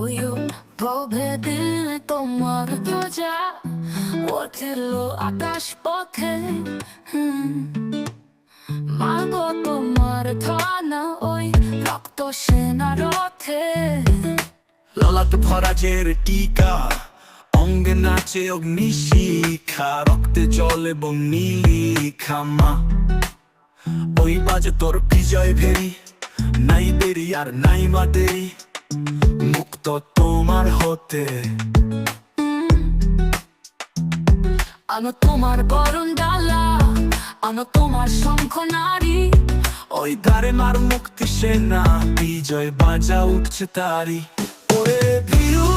ভবে দিলে তোমার ধ্বজা ওঠেল আকাশ পথে। মাগো তোমার ধনা ওই রক্ত সেনা রথে। ললাট ভরাজের টিকা, অঙ্গে নাচে অগ্নিশিখা, রক্তে জলে বন্যিলিখা। মা ওই বাজে তোর বিজয় ভেরি, নাই দেরি আর নাই মা দেরি, মুক্ত তোমার হতে। আনো তোমার বরণ ডালা, আনো তোমার শঙ্খ নারী। ওই ধারে মার মুক্তি সেনা, বিজয় বাজা উঠছে তারি। ওরে ভীরু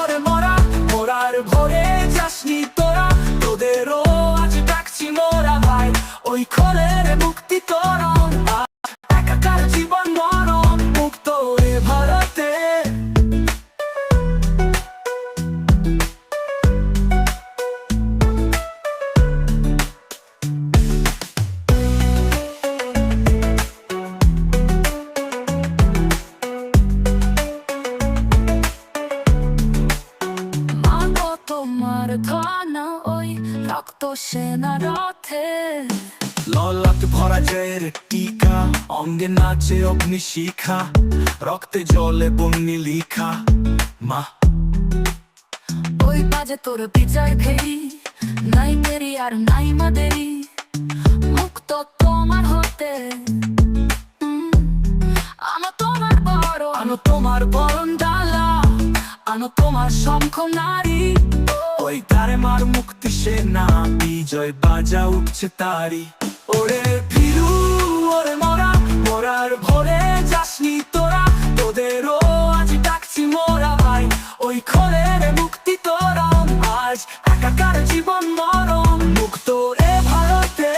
ওরে মরা, মরার ভরে যাসনি তোরা, তোদেরও আজ ডাকছি মোরা ভাই। ওই খোলের মুক্তি তোরণ, একাকার জীবন মরণ, মুক্ত এ ভারতে। মাগো তোমার ধনা ওই রক্ত সেনা রথে। ললাট ভরাজের টিকা, অঙ্গে নাচে অগ্নিশিখা, রক্তে জলে বন্যিলিখা। মা ওই বাজে তোর বিজয় ভেরি, নাই দেরি আর নাই মা দেরি, মুক্ত তোমার হতে। আনো তোমার বরণ, আনো তোমার বরণ ডালা, আনো তোমার শঙ্খ নারী। ওই ধারে মার মুক্তি সেনা, বিজয় বাজা উঠছে তারি। ওরে ভীরু ওরে মরা, মরার ভরে যাসনি তোরা, তোদেরও আজ ডাকছি মোরা ভাই। ওই খোলের মুক্তি তোরণ, আজ একাকার জীবন মরণ, মুক্ত এ ভারতে।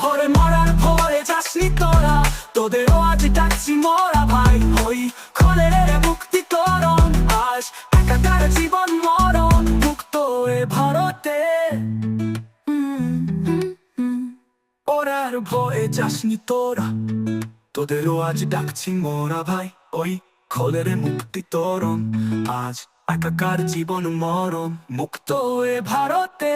ওরে মরার ভরে যাসনি তোরা, তোদেরও আজ ডাকছি মোরা ভাই। ওই খোলের মুক্তি তোরণ, আজ একাকার জীবন মরণ, মুক্ত এ ভারতে। ওরার ভয়ে যাসনি তোরা, তোদেরও আজ ডাকছি মোরা ভাই। ওই খোলের মুক্তি তোরণ, আজ একাকার জীবন মরণ, মুক্ত এ ভারতে।